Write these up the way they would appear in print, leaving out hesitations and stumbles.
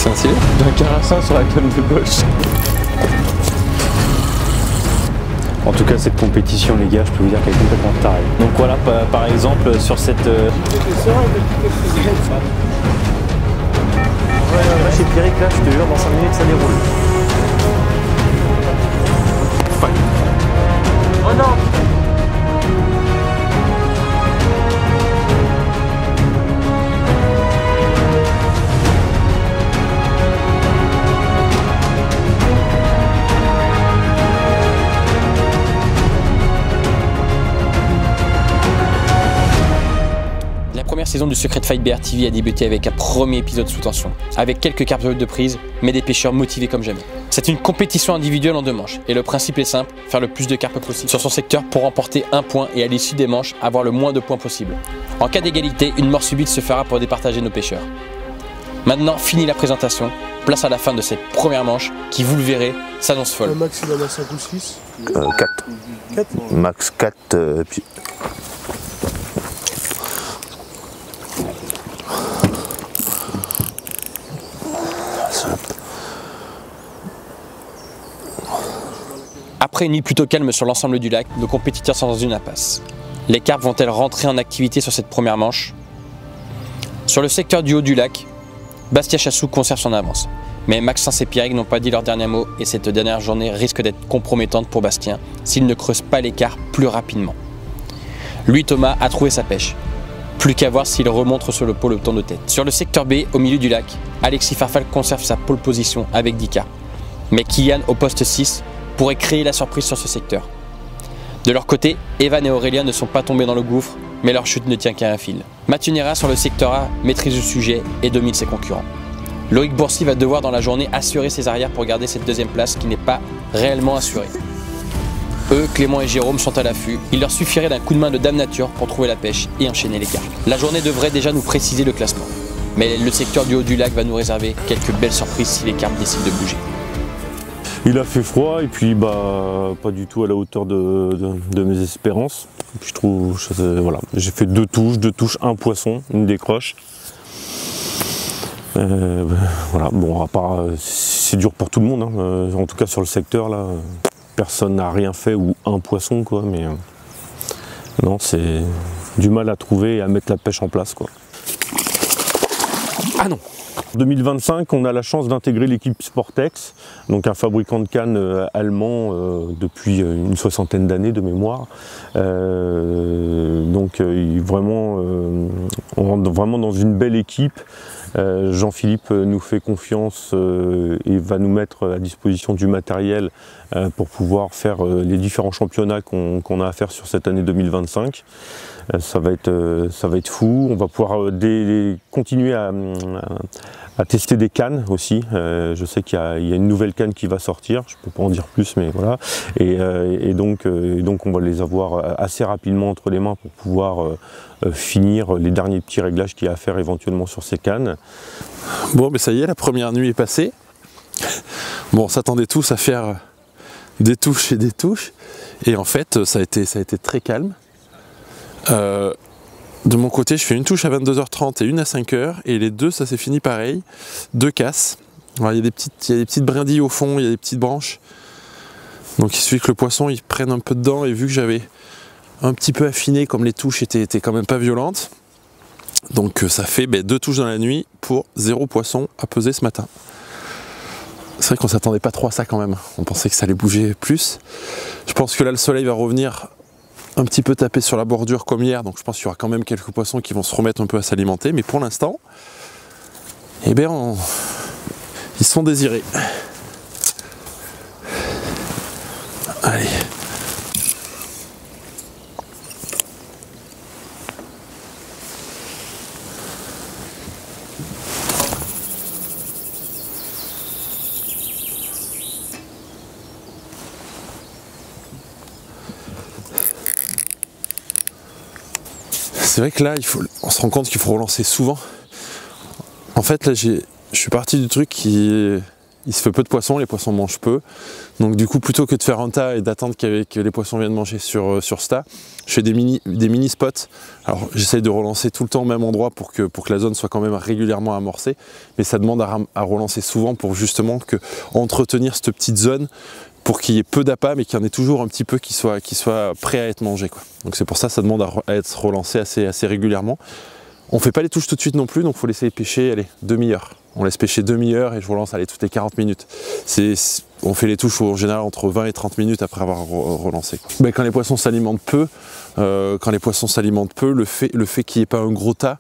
C'est un stylé. D'un carassin sur la canne de gauche. En tout cas, cette compétition, les gars, je peux vous dire qu'elle est complètement tarée. Donc voilà, par exemple, sur cette... Là, chez Pierrick, là, je te jure, dans 5 minutes, ça déroule. Oh non! La première saison du Secret Fight BR TV a débuté avec un premier épisode sous tension, avec quelques cartes de prise, mais des pêcheurs motivés comme jamais. C'est une compétition individuelle en 2 manches, et le principe est simple, faire le plus de carpes possible sur son secteur pour remporter 1 point et à l'issue des manches, avoir le moins de points possible. En cas d'égalité, une mort subite se fera pour départager nos pêcheurs. Maintenant, fini la présentation, place à la fin de cette première manche, qui vous le verrez, s'annonce folle. Le max il en a 5 ou 6 4. 4 Max 4, puis... Après une nuit plutôt calme sur l'ensemble du lac, nos compétiteurs sont dans une impasse. Les carpes vont-elles rentrer en activité sur cette première manche? Sur le secteur du haut du lac, Bastien Chassou conserve son avance. Mais Maxence et Pierrick n'ont pas dit leur dernier mot et cette dernière journée risque d'être compromettante pour Bastien s'il ne creuse pas l'écart plus rapidement. Lui, Thomas, a trouvé sa pêche. Plus qu'à voir s'il remonte sur le pôle ton de tête. Sur le secteur B, au milieu du lac, Alexis Farfal conserve sa pole position avec 10 carpes. Mais Kylian, au poste 6, pourrait créer la surprise sur ce secteur. De leur côté, Evan et Aurélien ne sont pas tombés dans le gouffre, mais leur chute ne tient qu'à un fil. Mathieu Nera sur le secteur A maîtrise le sujet et domine ses concurrents. Loïc Boursi va devoir dans la journée assurer ses arrières pour garder cette 2e place qui n'est pas réellement assurée. Eux, Clément et Jérôme sont à l'affût, il leur suffirait d'un coup de main de Dame Nature pour trouver la pêche et enchaîner les carpes. La journée devrait déjà nous préciser le classement, mais le secteur du haut du lac va nous réserver quelques belles surprises si les carpes décident de bouger. Il a fait froid et puis pas du tout à la hauteur de mes espérances. Je trouve, voilà, j'ai fait 2 touches, 1 poisson, une décroche. Voilà, bon, à part, c'est dur pour tout le monde, hein. En tout cas sur le secteur là, personne n'a rien fait ou 1 poisson quoi, mais non, c'est du mal à trouver et à mettre la pêche en place quoi. Ah non! En 2025, on a la chance d'intégrer l'équipe Sportex, donc un fabricant de cannes allemand depuis une 60aine d'années de mémoire. Donc vraiment, on rentre vraiment dans une belle équipe. Jean-Philippe nous fait confiance et va nous mettre à disposition du matériel pour pouvoir faire les différents championnats qu'on a à faire sur cette année 2025. Ça va être fou, on va pouvoir continuer à tester des cannes aussi. Je sais qu'il y a une nouvelle canne qui va sortir, je ne peux pas en dire plus, mais voilà. Et donc on va les avoir assez rapidement entre les mains pour pouvoir finir les derniers petits réglages qu'il y a à faire éventuellement sur ces cannes. Bon, mais ça y est, la première nuit est passée. Bon, on s'attendait tous à faire des touches et des touches, et en fait ça a été très calme. De mon côté, je fais une touche à 22h30 et une à 5h, et les deux, ça s'est fini pareil, 2 casses. Alors, il y a des petites brindilles au fond, il y a des petites branches, donc il suffit que le poisson il prenne un peu dedans, et vu que j'avais un petit peu affiné, comme les touches étaient quand même pas violentes, donc ça fait 2 touches dans la nuit pour 0 poisson à peser ce matin. C'est vrai qu'on s'attendait pas trop à ça quand même, on pensait que ça allait bouger plus. Je pense que là le soleil va revenir un petit peu taper sur la bordure comme hier, donc je pense qu'il y aura quand même quelques poissons qui vont se remettre un peu à s'alimenter, mais pour l'instant, eh bien, ils sont désirés. Allez. C'est vrai que là, on se rend compte qu'il faut relancer souvent. En fait, là, je suis parti du truc qui Il se fait peu de poissons, les poissons mangent peu. Donc du coup, plutôt que de faire un tas et d'attendre que les poissons viennent manger sur ce tas, je fais des mini spots. Alors j'essaye de relancer tout le temps au même endroit pour que la zone soit quand même régulièrement amorcée. Mais ça demande à relancer souvent pour justement entretenir cette petite zone pour qu'il y ait peu d'appât, mais qu'il y en ait toujours un petit peu qui soit prêt à être mangé, quoi. Donc c'est pour ça demande à être relancé assez régulièrement. On ne fait pas les touches tout de suite non plus, donc il faut laisser pêcher, allez, demi-heure. On laisse pêcher demi-heure et je relance toutes les 40 minutes. On fait les touches en général entre 20 et 30 minutes après avoir relancé. Mais quand les poissons s'alimentent peu, le fait qu'il n'y ait pas un gros tas,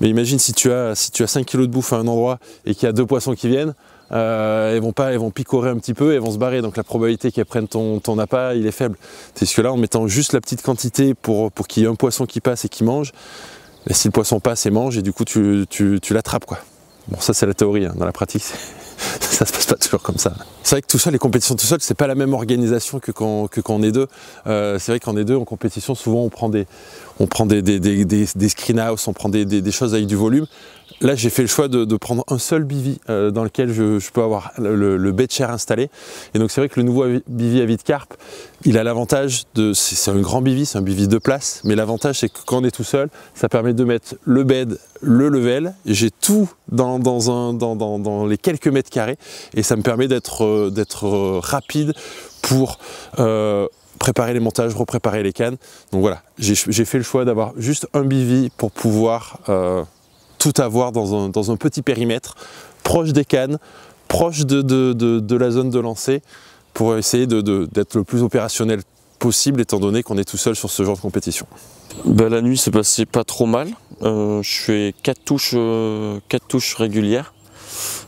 mais imagine si tu as 5 kg de bouffe à un endroit et qu'il y a 2 poissons qui viennent, elles vont picorer un petit peu et elles vont se barrer, donc la probabilité qu'elles prennent ton appât, il est faible. Parce que là, en mettant juste la petite quantité pour qu'il y ait un poisson qui passe et qui mange, mais si le poisson passe et mange, et du coup tu l'attrapes, quoi. Bon, ça c'est la théorie, hein. Dans la pratique, ça se passe pas toujours comme ça. C'est vrai que tout seul, les compétitions tout seul, c'est pas la même organisation que quand on est deux. C'est vrai qu'en est deux en compétition, souvent on prend des screen house, on prend des choses avec du volume. Là, j'ai fait le choix de prendre un seul bivy dans lequel je peux avoir le bait de chair installé. Et donc c'est vrai que le nouveau bivy à vie de carpe, il a l'avantage c'est un grand bivy, c'est un bivy de place, mais l'avantage c'est que quand on est tout seul, ça permet de mettre le bed, le level, j'ai tout dans les quelques mètres carrés, et ça me permet d'être rapide pour préparer les montages, repréparer les cannes. Donc voilà, j'ai fait le choix d'avoir juste un bivy pour pouvoir tout avoir dans un petit périmètre, proche des cannes, proche de la zone de lancer, pour essayer d'être le plus opérationnel possible, étant donné qu'on est tout seul sur ce genre de compétition. Ben, la nuit, c'est passé pas trop mal. Je fais 4 touches régulières,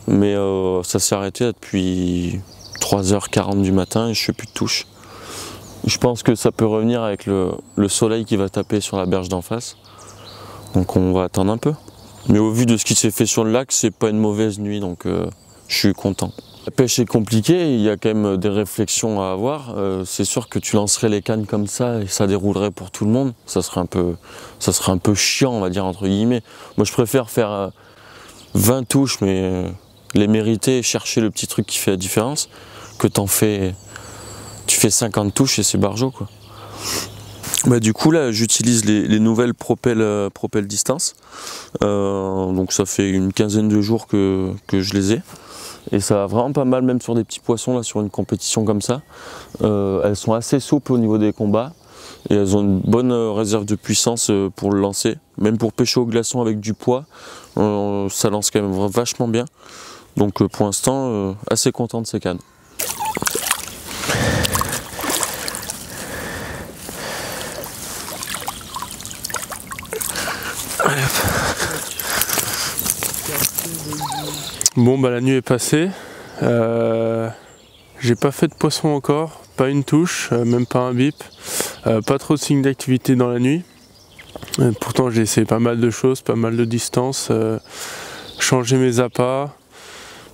mais ça s'est arrêté depuis 3h40 du matin et je fais plus de touches. Je pense que ça peut revenir avec le soleil qui va taper sur la berge d'en face, donc on va attendre un peu. Mais au vu de ce qui s'est fait sur le lac, c'est pas une mauvaise nuit, donc je suis content. La pêche est compliquée, il y a quand même des réflexions à avoir. C'est sûr que tu lancerais les cannes comme ça et ça déroulerait pour tout le monde. Ça serait un peu chiant, on va dire, entre guillemets. Moi, je préfère faire 20 touches, mais les mériter et chercher le petit truc qui fait la différence, que tu fais 50 touches et c'est barjo, quoi. Bah, du coup là j'utilise les nouvelles Propel Distance, donc ça fait une quinzaine de jours que je les ai et ça va vraiment pas mal, même sur des petits poissons là, sur une compétition comme ça. Elles sont assez souples au niveau des combats et elles ont une bonne réserve de puissance pour le lancer, même pour pêcher au glaçon avec du poids, ça lance quand même vachement bien, donc pour l'instant assez content de ces cannes. Bon bah la nuit est passée, j'ai pas fait de poisson encore, pas une touche, même pas un bip, pas trop de signes d'activité dans la nuit. Pourtant j'ai essayé pas mal de choses, pas mal de distances, changer mes appâts,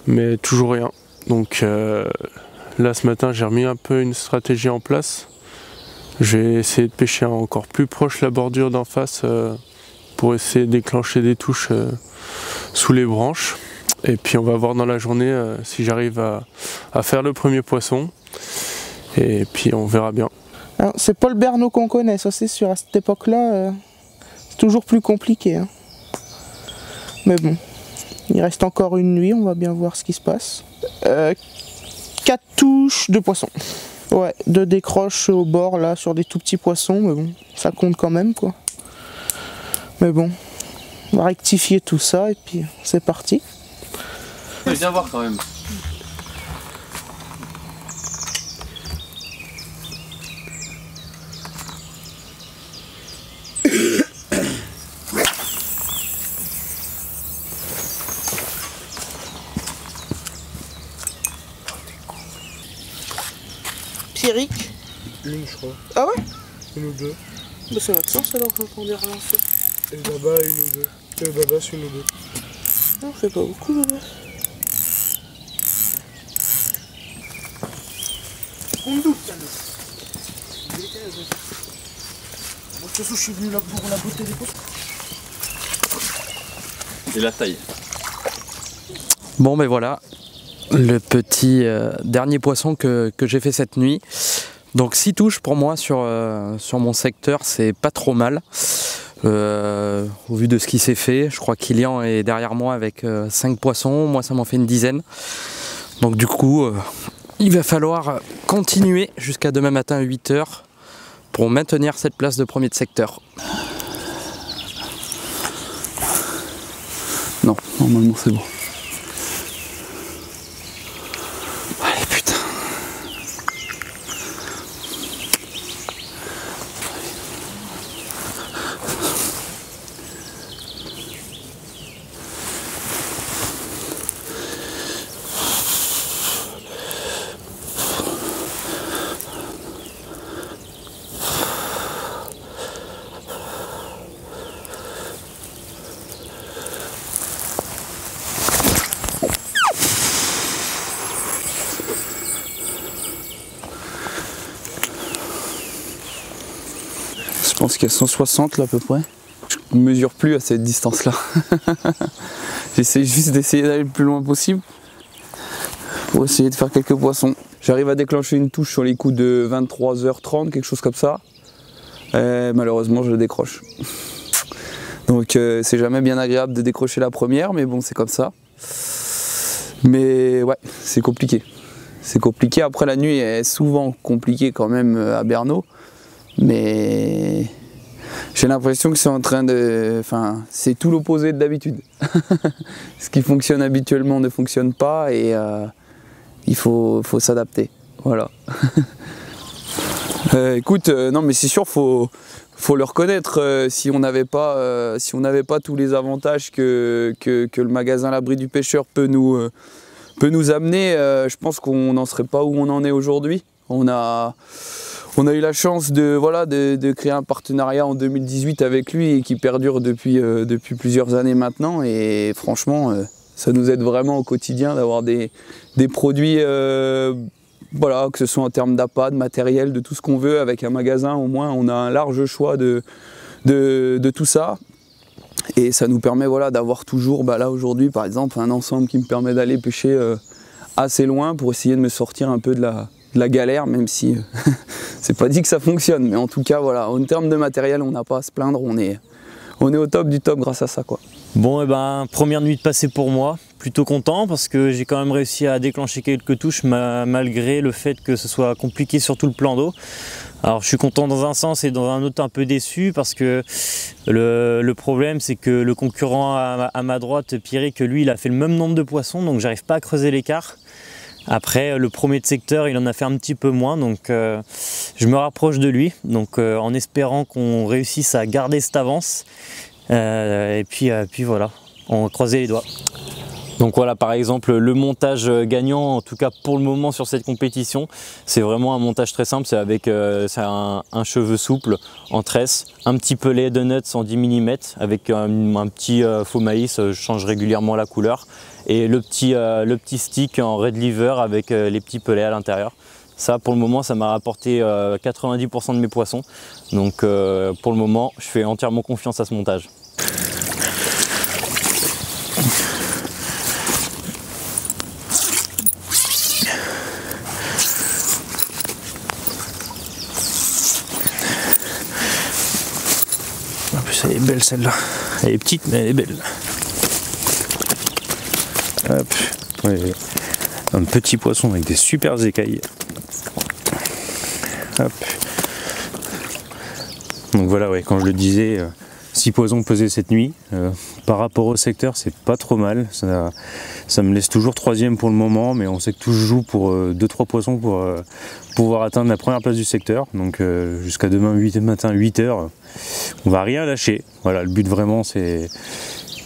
mais toujours rien. Donc là ce matin j'ai remis un peu une stratégie en place. Je vais essayer de pêcher encore plus proche de la bordure d'en face pour essayer de déclencher des touches sous les branches. Et puis on va voir dans la journée si j'arrive à faire le premier poisson. Et puis on verra bien. C'est pas le Bernaud qu'on connaît, ça c'est sûr. À cette époque-là, c'est toujours plus compliqué. Hein. Mais bon, il reste encore une nuit, on va bien voir ce qui se passe. 4 touches de poisson. Ouais, 2 décroches au bord là sur des tout petits poissons, mais bon, ça compte quand même quoi. Mais bon, on va rectifier tout ça et puis c'est parti. Viens voir quand même. Pierrick? Une je crois. Ah ouais? Une ou deux. Bah ça va de sens alors qu'on est relancé. Et Baba une ou deux. Et Baba c'est une ou deux. Non, fait pas beaucoup Baba. On me doute ça. Moi de toute façon je suis venu là pour la beauté des poissons. Et la taille. Bon ben voilà, Le petit dernier poisson que j'ai fait cette nuit. Donc 6 touches pour moi sur mon secteur, c'est pas trop mal. Au vu de ce qui s'est fait, je crois qu'Ilian est derrière moi avec 5 poissons, moi ça m'en fait une dizaine. Donc du coup, il va falloir continuer jusqu'à demain matin à 8 h pour maintenir cette place de premier de secteur. Non, normalement c'est bon. Allez putain. Je pense qu'il y a 160 là à peu près. Je ne mesure plus à cette distance là. J'essaie juste d'essayer d'aller le plus loin possible pour essayer de faire quelques poissons. J'arrive à déclencher une touche sur les coups de 23h30, quelque chose comme ça. Malheureusement je le décroche. Donc c'est jamais bien agréable de décrocher la première, mais bon c'est comme ça. Mais ouais, c'est compliqué. C'est compliqué. Après la nuit est souvent compliquée quand même à Berneau. Mais j'ai l'impression que c'est en train de... Enfin, c'est tout l'opposé de d'habitude. Ce qui fonctionne habituellement ne fonctionne pas et il faut s'adapter. Voilà. Écoute, non mais c'est sûr, faut le reconnaître. Si on n'avait pas tous les avantages que le magasin L'Abri du Pêcheur peut nous amener, je pense qu'on n'en serait pas où on en est aujourd'hui. On a eu la chance de créer un partenariat en 2018 avec lui et qui perdure depuis plusieurs années maintenant. Et franchement, ça nous aide vraiment au quotidien d'avoir des produits, voilà, que ce soit en termes d'appât, de matériel, de tout ce qu'on veut. Avec un magasin, au moins, on a un large choix de tout ça. Et ça nous permet voilà, d'avoir toujours, là aujourd'hui par exemple, un ensemble qui me permet d'aller pêcher assez loin pour essayer de me sortir un peu de la galère, même si c'est pas dit que ça fonctionne, mais en tout cas voilà, en termes de matériel on n'a pas à se plaindre, on est au top du top grâce à ça quoi. Bon première nuit de passée pour moi, plutôt content parce que j'ai quand même réussi à déclencher quelques touches malgré le fait que ce soit compliqué sur tout le plan d'eau. Alors je suis content dans un sens et dans un autre un peu déçu parce que le problème c'est que le concurrent à ma droite, Pierrick, lui il a fait le même nombre de poissons donc j'arrive pas à creuser l'écart. Après le premier de secteur il en a fait un petit peu moins donc je me rapproche de lui donc en espérant qu'on réussisse à garder cette avance et puis voilà, on va croiser les doigts. Donc voilà, par exemple le montage gagnant en tout cas pour le moment sur cette compétition, c'est vraiment un montage très simple, c'est avec un cheveu souple en tresse, un petit pelet de nuts en 10 mm avec un petit faux maïs, je change régulièrement la couleur, et le petit stick en red lever avec les petits pelets à l'intérieur. Ça pour le moment ça m'a rapporté 90% de mes poissons, donc pour le moment je fais entièrement confiance à ce montage. En plus elle est belle celle-là, elle est petite mais elle est belle. Hop. Ouais, un petit poisson avec des super écailles. Hop. Donc voilà, ouais, quand je le disais, 6 poissons pesés cette nuit. Par rapport au secteur, c'est pas trop mal. Ça me laisse toujours 3e pour le moment, mais on sait que tout se joue pour 2-3 poissons pour pouvoir atteindre la première place du secteur. Donc jusqu'à demain matin 8 h, on va rien lâcher. Voilà, le but vraiment c'est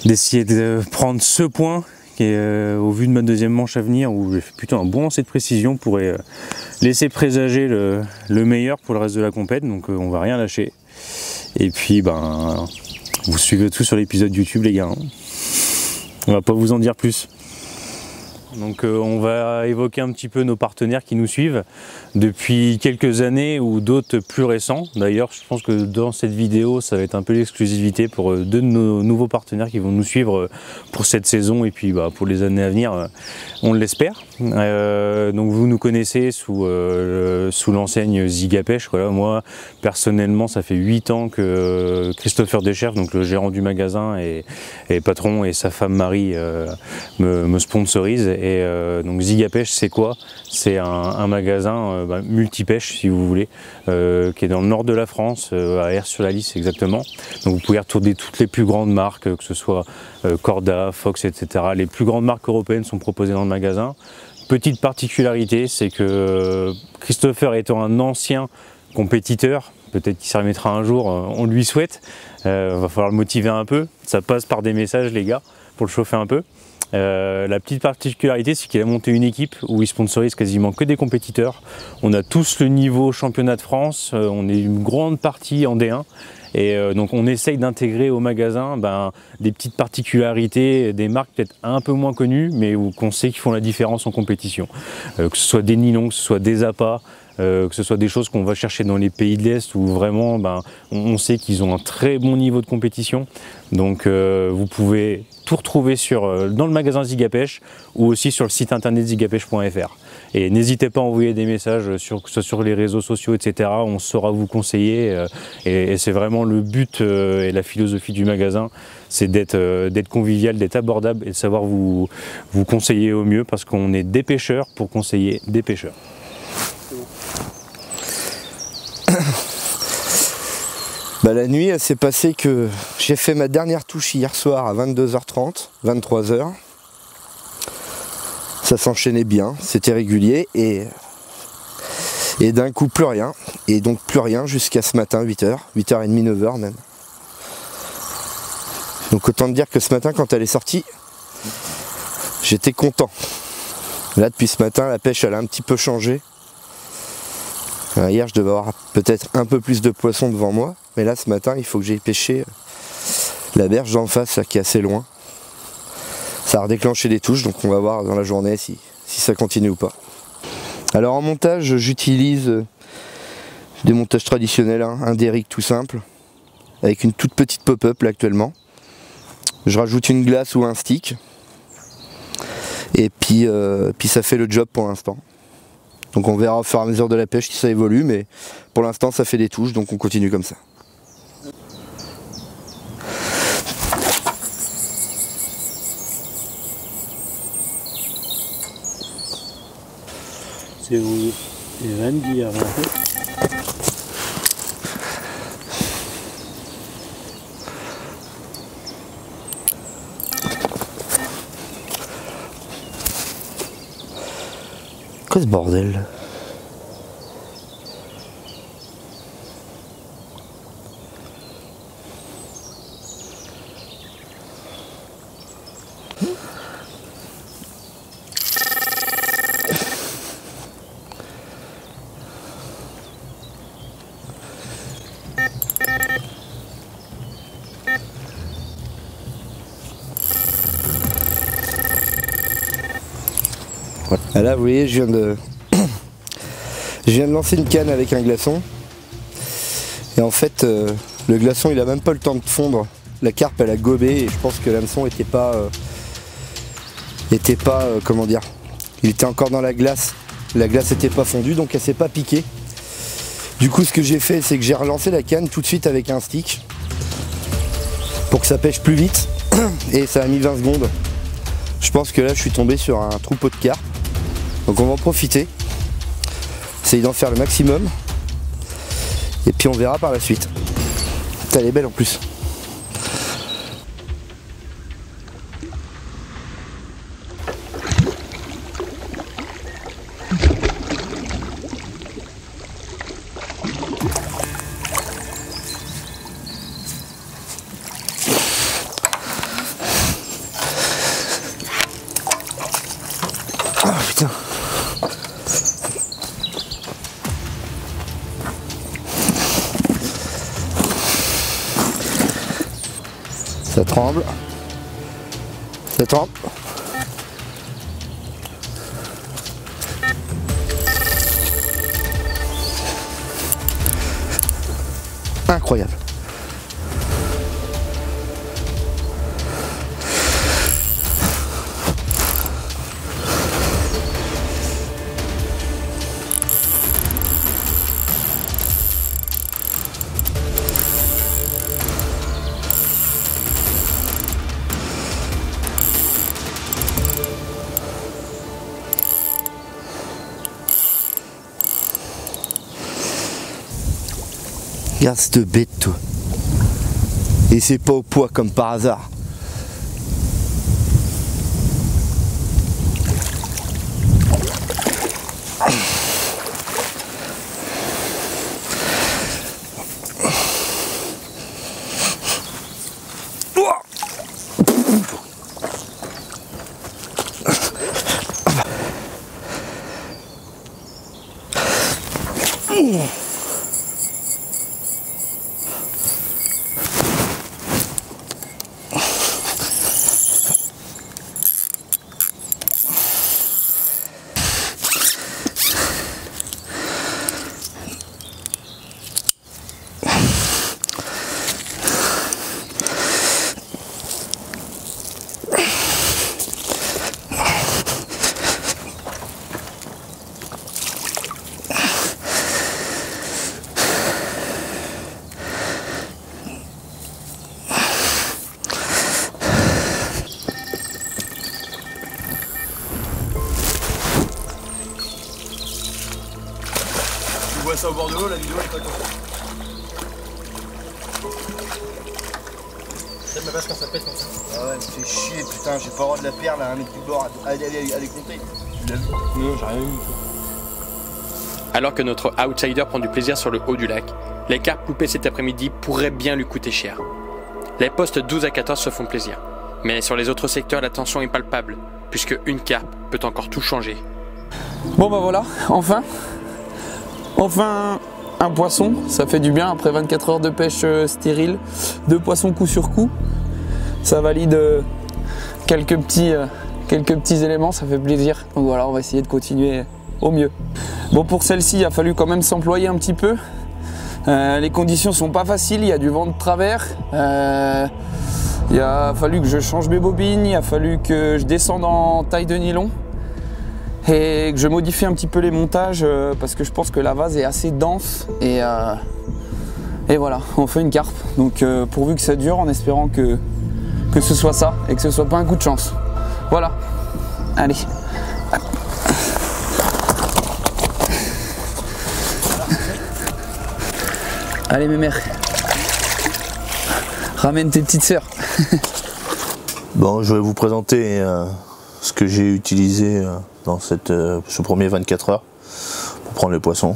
d'essayer de prendre ce point qui est au vu de ma deuxième manche à venir où j'ai fait plutôt un bon lancer de précision pourrait laisser présager le meilleur pour le reste de la compète. Donc on va rien lâcher. Et puis vous suivez tout sur l'épisode YouTube les gars. On va pas vous en dire plus. Donc on va évoquer un petit peu nos partenaires qui nous suivent depuis quelques années ou d'autres plus récents. D'ailleurs, je pense que dans cette vidéo, ça va être un peu l'exclusivité pour deux de nos nouveaux partenaires qui vont nous suivre pour cette saison et puis pour les années à venir, on l'espère. Donc vous nous connaissez sous l'enseigne Zigapêche. Voilà, moi, personnellement, ça fait 8 ans que Christopher Deschers, donc le gérant du magasin et patron, et sa femme Marie me sponsorisent. Et donc Zigapêche, c'est quoi? C'est un magasin multipêche, si vous voulez, qui est dans le nord de la France, à Aires-sur-la-Lys exactement. Donc vous pouvez retrouver toutes les plus grandes marques, que ce soit Corda, Fox, etc. Les plus grandes marques européennes sont proposées dans le magasin. Petite particularité, c'est que Christopher étant un ancien compétiteur, peut-être qu'il s'y remettra un jour, on lui souhaite, va falloir le motiver un peu, ça passe par des messages les gars, pour le chauffer un peu. La petite particularité, c'est qu'il a monté une équipe où il sponsorise quasiment que des compétiteurs. On a tous le niveau championnat de France, on est une grande partie en D1. Et donc on essaye d'intégrer au magasin des petites particularités, des marques peut-être un peu moins connues, mais qu'on sait qu'ils font la différence en compétition. Que ce soit des nylons, que ce soit des appâts, que ce soit des choses qu'on va chercher dans les pays de l'Est où vraiment on sait qu'ils ont un très bon niveau de compétition. Donc vous pouvez tout retrouver dans le magasin Zigapêche ou aussi sur le site internet zigapêche.fr. Et n'hésitez pas à envoyer des messages, que ce soit sur les réseaux sociaux, etc. On saura vous conseiller. Et c'est vraiment le but et la philosophie du magasin, c'est d'être convivial, d'être abordable et de savoir vous conseiller au mieux parce qu'on est des pêcheurs pour conseiller des pêcheurs. La nuit, elle s'est passée que j'ai fait ma dernière touche hier soir à 22h30, 23h. Ça s'enchaînait bien, c'était régulier et d'un coup plus rien. Et donc plus rien jusqu'à ce matin, 8h, 8h30, 9h même. Donc autant dire que ce matin, quand elle est sortie, j'étais content. Là, depuis ce matin, la pêche, elle a un petit peu changé. Hier, je devais avoir peut-être un peu plus de poissons devant moi. Mais là, ce matin, il faut que j'aille pêcher la berge d'en face, là, qui est assez loin. Ça a redéclenché des touches, donc on va voir dans la journée si ça continue ou pas. Alors en montage, j'utilise des montages traditionnels, un derrick tout simple, avec une toute petite pop-up là actuellement. Je rajoute une glace ou un stick, et puis ça fait le job pour l'instant. Donc on verra au fur et à mesure de la pêche si ça évolue, mais pour l'instant ça fait des touches, donc on continue comme ça. C'est où Evan qui a rien fait. Quoi ce bordel? Là vous voyez, je viens de lancer une canne avec un glaçon et en fait le glaçon il a même pas le temps de fondre, la carpe elle a gobé et je pense que l'hameçon était pas comment dire, il était encore dans la glace était pas fondue donc elle s'est pas piquée. Du coup ce que j'ai fait c'est que j'ai relancé la canne tout de suite avec un stick pour que ça pêche plus vite et ça a mis 20 secondes. Je pense que là je suis tombé sur un troupeau de carpes. Donc on va en profiter, essayer d'en faire le maximum, et puis on verra par la suite. Elle est belle en plus. Ah putain. Ça tremble. Ça tremble. incroyable. Regarde cette bête, toi. Et c'est pas au poids comme par hasard. Tu vois ça au bord de l'eau, la vidéo est pas top. Peut-être ma base quand ça pète comme ça. Ah ouais, me fait chier, putain, j'ai pas le droit de la perdre à un mètre du bord, allez compter. Tu l'as vu? Non, j'ai rien vu. Alors que notre outsider prend du plaisir sur le haut du lac, les carpes loupées cet après-midi pourraient bien lui coûter cher. Les postes 12 à 14 se font plaisir, mais sur les autres secteurs, la tension est palpable, puisque une carpe peut encore tout changer. Bon bah voilà, enfin un poisson, ça fait du bien après 24 heures de pêche stérile, 2 poissons coup sur coup. Ça valide quelques petits éléments, ça fait plaisir. Donc voilà, on va essayer de continuer au mieux. Bon, pour celle-ci, il a fallu quand même s'employer un petit peu. Les conditions sont pas faciles, il y a du vent de travers. Il a fallu que je change mes bobines, il a fallu que je descende en taille de nylon. Et que je modifie un petit peu les montages parce que je pense que la vase est assez dense et voilà, on fait une carpe. Donc pourvu que ça dure, en espérant que ce soit ça et que ce soit pas un coup de chance. Voilà, allez. Allez mes mères, ramène tes petites sœurs. Bon, je vais vous présenter ce que j'ai utilisé dans ce premier 24 heures pour prendre les poissons.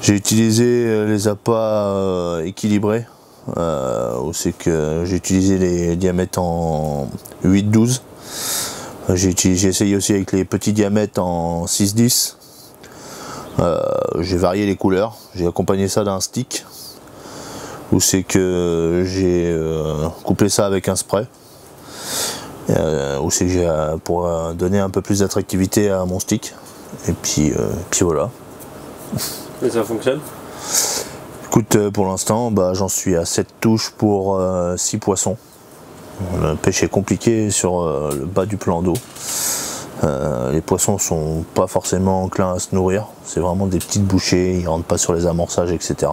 J'ai utilisé les appâts équilibrés, où c'est que j'ai utilisé les diamètres en 8-12. J'ai essayé aussi avec les petits diamètres en 6-10. J'ai varié les couleurs, j'ai accompagné ça d'un stick, où c'est que j'ai couplé ça avec un spray. Où c'est que j'ai pour donner un peu plus d'attractivité à mon stick, et puis voilà. Et ça fonctionne? Écoute, pour l'instant j'en suis à 7 touches pour 6 poissons. Le pêche est compliqué sur le bas du plan d'eau. Les poissons sont pas forcément enclins à se nourrir, c'est vraiment des petites bouchées, ils rentrent pas sur les amorçages, etc.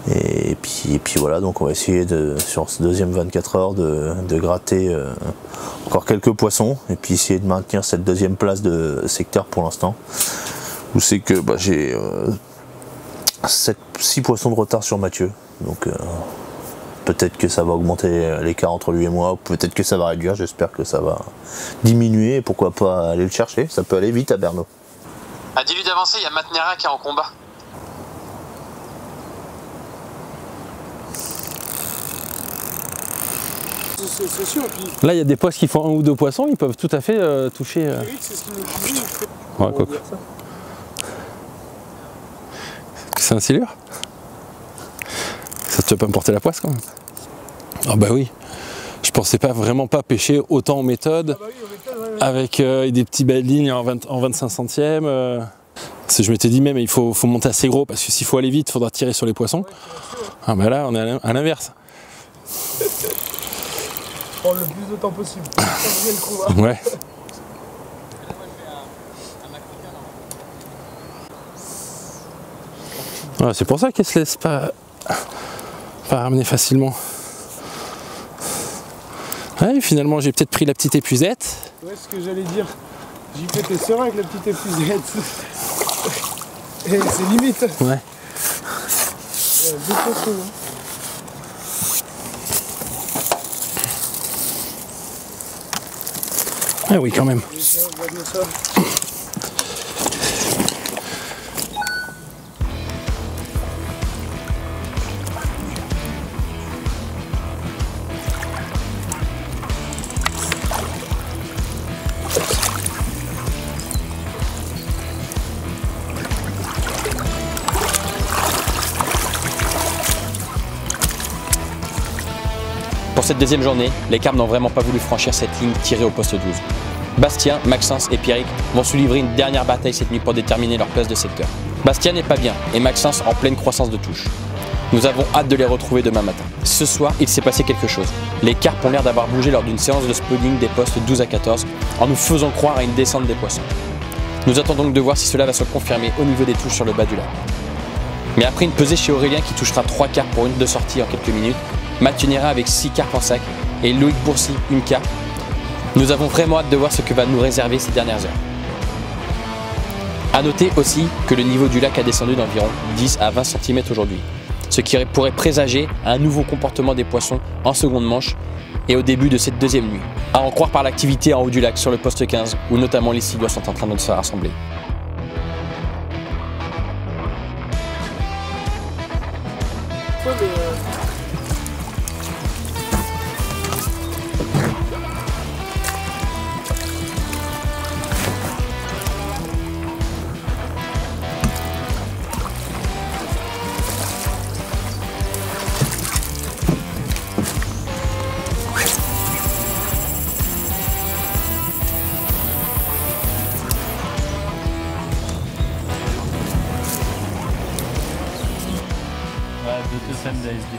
Et puis voilà, donc on va essayer sur ce deuxième 24 heures de gratter encore quelques poissons et puis essayer de maintenir cette deuxième place de secteur pour l'instant, où c'est que j'ai 6 poissons de retard sur Mathieu, donc peut-être que ça va augmenter l'écart entre lui et moi, ou peut-être que ça va réduire, j'espère que ça va diminuer, et pourquoi pas aller le chercher, ça peut aller vite à Berno. Dis-lui d'avancer, il y a Matnera qui est en combat. C'est sûr, puis... Là, il y a des postes qui font 1 ou 2 poissons, ils peuvent tout à fait toucher. Ouais, quoi. C'est un silure? Ça, tu vas pas me porter la poisse quand même? Ah bah oui. Je pensais pas vraiment pas pêcher autant en méthode, avec des petits belles lignes en 25 centièmes. Je m'étais dit même il faut monter assez gros parce que s'il faut aller vite, il faudra tirer sur les poissons. Ah bah là on est à l'inverse. Prendre le plus de temps possible. Ouais. Ouais, c'est pour ça qu'elle se laisse pas ramener facilement. Ouais, finalement j'ai peut-être pris la petite épuisette. Ouais, ce que j'allais dire. J'y fais tes sereins avec la petite épuisette. Et c'est limite. Ouais. Deux poissons, hein. Ah oui, quand même. Pour cette deuxième journée, les carpes n'ont vraiment pas voulu franchir cette ligne tirée au poste 12. Bastien, Maxence et Pierrick vont se livrer une dernière bataille cette nuit pour déterminer leur place de secteur. Bastien n'est pas bien et Maxence en pleine croissance de touche. Nous avons hâte de les retrouver demain matin. Ce soir, il s'est passé quelque chose. Les carpes ont l'air d'avoir bougé lors d'une séance de spawning des postes 12 à 14 en nous faisant croire à une descente des poissons. Nous attendons donc de voir si cela va se confirmer au niveau des touches sur le bas du lac. Mais après une pesée chez Aurélien qui touchera 3 carpes pour une de sortie en quelques minutes, Mathieu Nira avec 6 carpes en sac et Loïc Bourcy une carpe. Nous avons vraiment hâte de voir ce que va nous réserver ces dernières heures. A noter aussi que le niveau du lac a descendu d'environ 10 à 20 cm aujourd'hui, ce qui pourrait présager un nouveau comportement des poissons en seconde manche et au début de cette deuxième nuit. À en croire par l'activité en haut du lac sur le poste 15 où notamment les Sidois sont en train de se rassembler. d'ASD.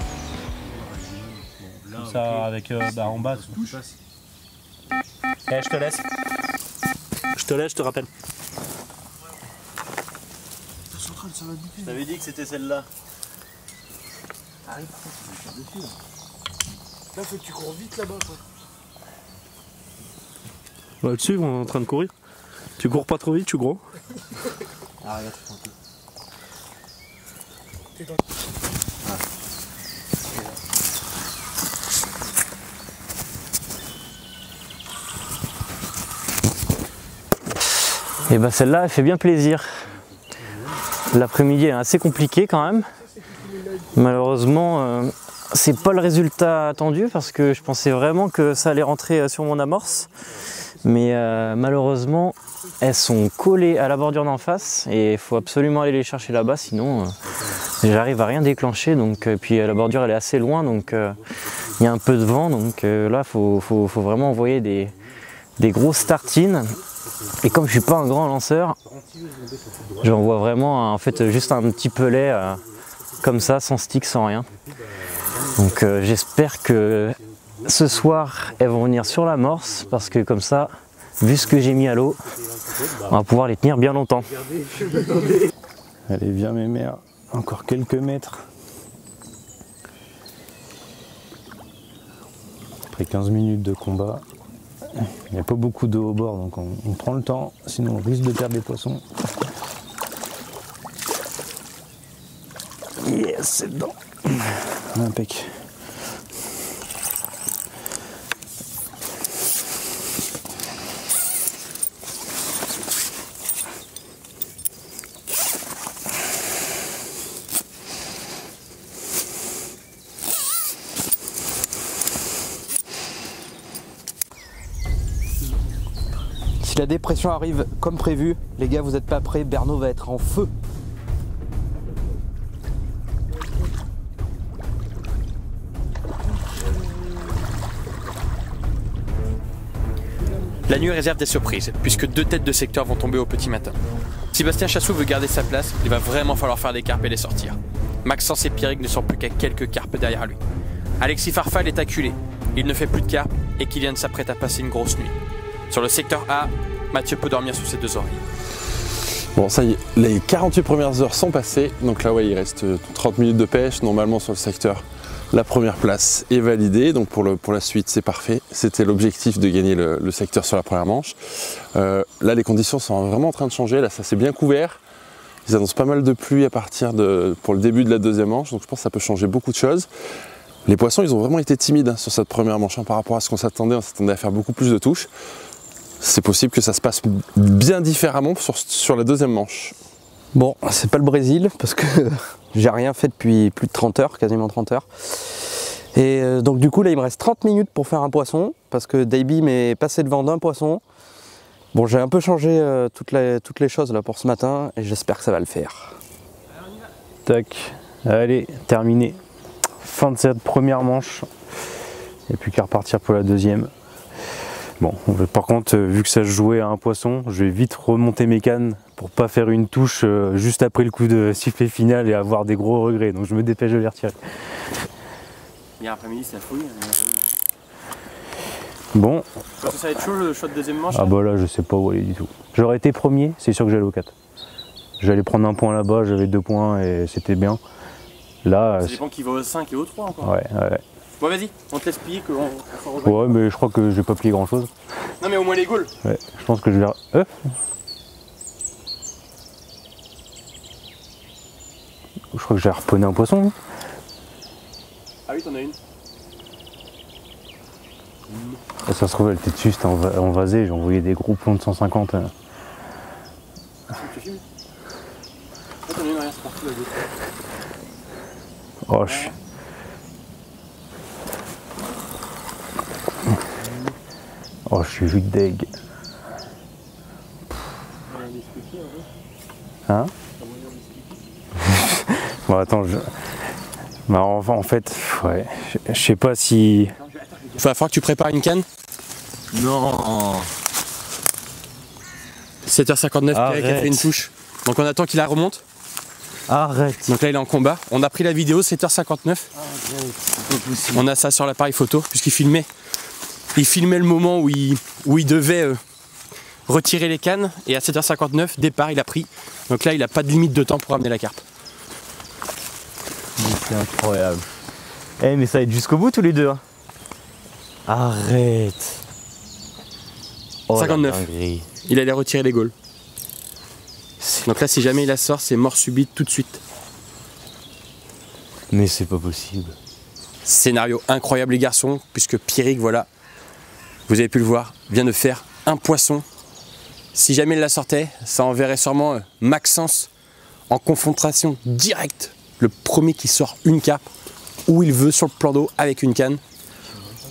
Comme ça avec en bas. Eh, je te laisse. Je te rappelle. Je t'avais dit que c'était celle-là. Arrive, par contre, tu vas faire dessus là. Là, faut que tu cours vite là-bas, quoi. On va le suivre, on est en train de courir. Tu cours pas trop vite, je suis gros. Ah, regarde, tu fais un peu. T'es dans... Et bah celle-là, elle fait bien plaisir. L'après-midi est assez compliqué quand même. Malheureusement, c'est pas le résultat attendu parce que je pensais vraiment que ça allait rentrer sur mon amorce. Mais malheureusement, elles sont collées à la bordure d'en face et il faut absolument aller les chercher là-bas, sinon j'arrive à rien déclencher. Donc, puis la bordure elle est assez loin, donc il y a un peu de vent. Donc là, faut vraiment envoyer des grosses tartines. Et comme je suis pas un grand lanceur, j'envoie vraiment en fait juste un petit pelet comme ça, sans stick, sans rien. Donc j'espère que ce soir elles vont venir sur l'amorce parce que comme ça, vu ce que j'ai mis à l'eau, on va pouvoir les tenir bien longtemps. Allez, viens mes mères, encore quelques mètres. Après 15 minutes de combat, il n'y a pas beaucoup d'eau au bord, donc on prend le temps, sinon on risque de perdre des poissons. Yes, c'est dedans. Impec. Si la dépression arrive comme prévu, les gars, vous n'êtes pas prêts, Berno va être en feu. La nuit réserve des surprises, puisque 2 têtes de secteur vont tomber au petit matin. Si Bastien Chassou veut garder sa place, il va vraiment falloir faire des carpes et les sortir. Maxence et Pierrick ne sont plus qu'à quelques carpes derrière lui. Alexis Farfal est acculé, il ne fait plus de carpes et Kylian s'apprête à passer une grosse nuit. Sur le secteur A, Mathieu peut dormir sous ses 2 oreilles. Bon, ça y est, les 48 premières heures sont passées, donc là, ouais, il reste 30 minutes de pêche. Normalement, sur le secteur, la première place est validée, donc pour la suite, c'est parfait. C'était l'objectif de gagner le secteur sur la première manche. Là, les conditions sont vraiment en train de changer, là, ça s'est bien couvert. Ils annoncent pas mal de pluie à partir pour le début de la deuxième manche, donc je pense que ça peut changer beaucoup de choses. Les poissons, ils ont vraiment été timides sur cette première manche par rapport à ce qu'on s'attendait. On s'attendait à faire beaucoup plus de touches. C'est possible que ça se passe bien différemment sur la deuxième manche. Bon, c'est pas le Brésil parce que j'ai rien fait depuis plus de 30 heures, quasiment 30 heures. Et donc du coup là il me reste 30 minutes pour faire un poisson parce que Davey m'est passé devant d'un poisson. Bon, j'ai un peu changé toutes les choses là pour ce matin et j'espère que ça va le faire. Tac, allez, terminé. Fin de cette première manche. Il n'y a plus qu'à repartir pour la deuxième. Bon, par contre, vu que ça se jouait à un poisson, je vais vite remonter mes cannes pour pas faire une touche juste après le coup de sifflet final et avoir des gros regrets. Donc je me dépêche de les retirer. Hier après-midi, ça fouille. Bon. Ça va être chaud le shot de deuxième manche. Ah bah là, je sais pas où aller du tout. J'aurais été premier, c'est sûr que j'allais au 4. J'allais prendre un point là-bas, j'avais 2 points et c'était bien. Là, ça dépend qui va au 5 et au 3 encore. Ouais. Bon vas-y, on te laisse plier que ouais, mais je crois que j'ai pas plié grand chose. Non mais au moins les goals. Ouais, je pense que je vais... Je crois que j'ai reponné un poisson. Ah oui, t'en as une. Ça se trouve, elle était dessus, c'était envasé, j'ai envoyé des gros plombs de 150. Tu filmes ? T'en as une, rien, c'est parti là. Oh, oh, je suis juste deg. Hein? Bon, attends, bah, en fait, ouais, je sais pas si... Il va falloir que tu prépares une canne. Non. 7h59, Pierrick a fait une touche. Donc on attend qu'il la remonte. Arrête. Donc là il est en combat. On a pris la vidéo, 7h59. Arrête, c'est pas possible. On a ça sur l'appareil photo, puisqu'il filmait. Il filmait le moment où il devait retirer les cannes. Et à 7h59, départ, il a pris. Donc là il n'a pas de limite de temps pour amener la carpe. C'est incroyable. Eh mais ça va être jusqu'au bout tous les deux. Hein. Arrête. Oh, 59. Il allait retirer les goals. Donc là si jamais il la sort, c'est mort subite tout de suite. Mais c'est pas possible. Scénario incroyable les garçons, puisque Pierrick, voilà, vous avez pu le voir, vient de faire un poisson. Si jamais il la sortait, ça enverrait sûrement Maxence en confrontation directe. Le premier qui sort une carpe où il veut sur le plan d'eau avec une canne.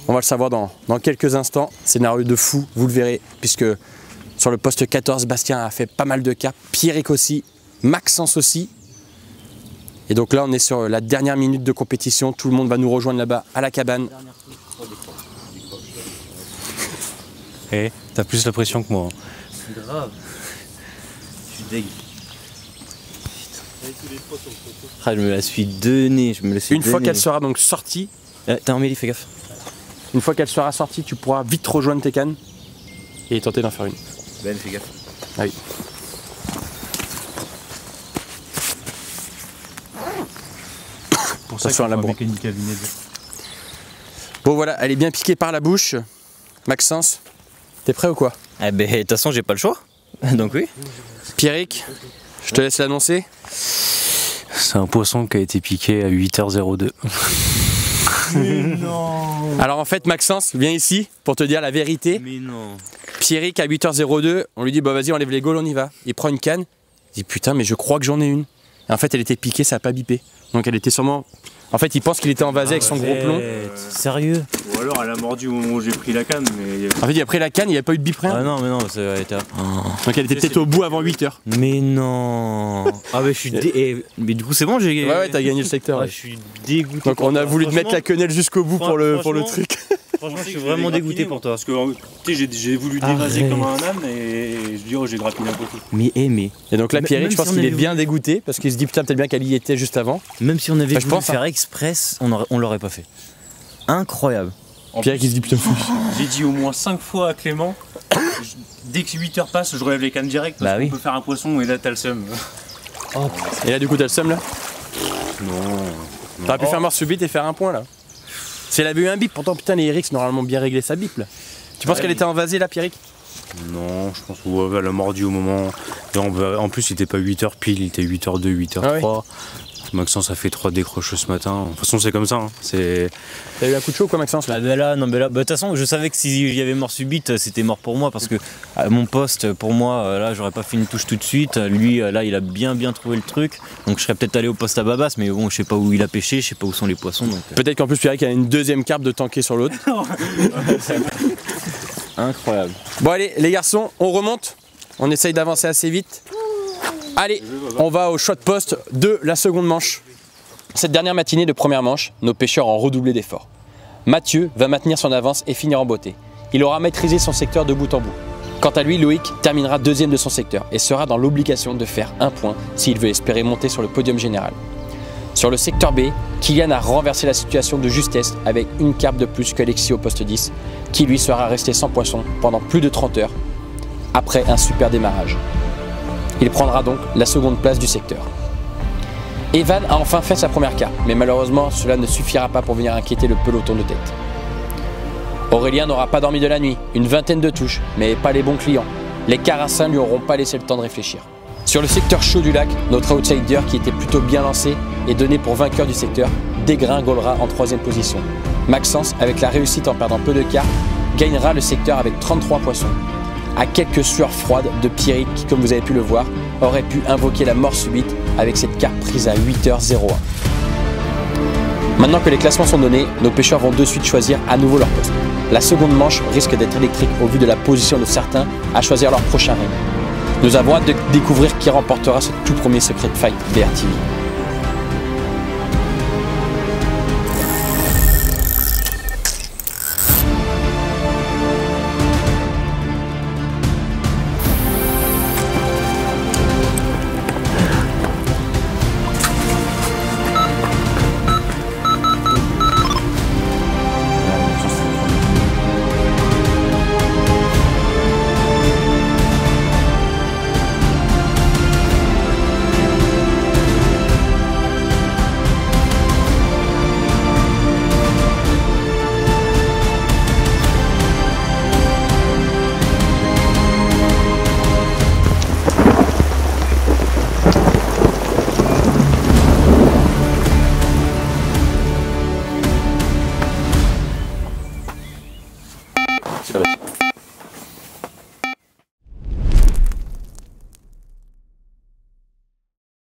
On va le savoir dans quelques instants. Scénario de fou, vous le verrez, puisque sur le poste 14, Bastien a fait pas mal de carpes, Pierrick aussi, Maxence aussi. Et donc là, on est sur la dernière minute de compétition. Tout le monde va nous rejoindre là-bas à la cabane. Eh, t'as plus la pression que moi. C'est grave. Je suis dégueu. Ah, je me la suis donnée, Une fois qu'elle sera donc sortie, t'as un Mélie, fais gaffe. Une fois qu'elle sera sortie, tu pourras vite rejoindre tes cannes et tenter d'en faire une. Ben, fais gaffe. Ah oui. Pour ça sur la mécanique à vinaigre. Bon voilà, elle est bien piquée par la bouche. Maxence, t'es prêt ou quoi? Eh ben, de toute façon, j'ai pas le choix. Donc oui. Pierrick, je te laisse l'annoncer. C'est un poisson qui a été piqué à 8h02. Mais non. Alors en fait, Maxence, viens ici pour te dire la vérité. Mais non. Pierrick à 8h02, on lui dit bah vas-y, enlève les gaules, on y va. Il prend une canne, il dit putain, mais je crois que j'en ai une. Et en fait, elle était piquée, ça a pas bipé. Donc elle était sûrement... En fait, il pense qu'il était envasé avec son gros plomb. Sérieux? Ou alors elle a mordu au moment où j'ai pris la canne, mais... En fait, il a pris la canne, il n'y a pas eu de bip, rien. Ah non, mais non, ça a été... Donc elle était peut-être au bout avant 8h. Mais non. Ah bah je suis mais du coup c'est bon, j'ai... Ouais, t'as gagné le secteur. Ah, je suis dégoûté. Donc on a voulu te mettre la quenelle jusqu'au bout pour le truc. Franchement, je suis vraiment dégoûté pour toi. Parce que j'ai voulu dévaser comme un âne et je dis oh j'ai grappiné un peu tout. Mais. Et donc là, Pierrick, je pense qu'il est bien dégoûté parce qu'il se dit putain, peut-être bien qu'elle y était juste avant. Même si on avait voulu pense, faire express, on l'aurait pas fait. Incroyable. Pierrick, il se dit putain, fou. J'ai dit au moins 5 fois à Clément, dès que 8 heures passent, je relève les cannes direct parce qu'on peut faire un poisson et là t'as le seum. Et là, du coup, t'as le seum là? Non. T'aurais pu faire mort subite et faire un point là. Si elle avait eu un bip, pourtant putain, les Eric, normalement bien réglé sa bip là. Tu penses qu'elle était envasée là, Pierrick? Non, je pense qu'elle a mordu au moment. Et en plus, il était pas 8h pile, il était 8h02, 8h03. Ah ouais. Maxence a fait 3 décroches ce matin. De toute façon, c'est comme ça. Hein. T'as eu un coup de chaud quoi, Maxence là? De toute façon, je savais que s'il y avait mort subite, c'était mort pour moi parce que à mon poste, pour moi, là, j'aurais pas fait une touche tout de suite. Lui, là, il a bien trouvé le truc. Donc, je serais peut-être allé au poste à Babas, mais bon, je sais pas où il a pêché, je sais pas où sont les poissons. Donc, peut-être qu'en plus, Pierrick a une deuxième carpe de tanker sur l'autre. Incroyable. Bon, allez, les garçons, on remonte. On essaye d'avancer assez vite. Allez, on va au shot post de la seconde manche. Cette dernière matinée de première manche, nos pêcheurs ont redoublé d'efforts. Mathieu va maintenir son avance et finir en beauté. Il aura maîtrisé son secteur de bout en bout. Quant à lui, Loïc terminera deuxième de son secteur et sera dans l'obligation de faire un point s'il veut espérer monter sur le podium général. Sur le secteur B, Kylian a renversé la situation de justesse avec une carpe de plus qu'Alexis au poste 10, qui lui sera resté sans poisson pendant plus de 30 heures, après un super démarrage. Il prendra donc la seconde place du secteur. Evan a enfin fait sa première carpe, mais malheureusement cela ne suffira pas pour venir inquiéter le peloton de tête. Aurélien n'aura pas dormi de la nuit, une vingtaine de touches, mais pas les bons clients. Les carassins lui auront pas laissé le temps de réfléchir. Sur le secteur chaud du lac, notre outsider qui était plutôt bien lancé et donné pour vainqueur du secteur, dégringolera en 3e position. Maxence, avec la réussite en perdant peu de carpes, gagnera le secteur avec 33 poissons. À quelques sueurs froides de Pierrick qui, comme vous avez pu le voir, aurait pu invoquer la mort subite avec cette carpe prise à 8h01. Maintenant que les classements sont donnés, nos pêcheurs vont de suite choisir à nouveau leur poste. La seconde manche risque d'être électrique au vu de la position de certains à choisir leur prochain règne. Nous avons hâte de découvrir qui remportera ce tout premier Secret Fight BRTV.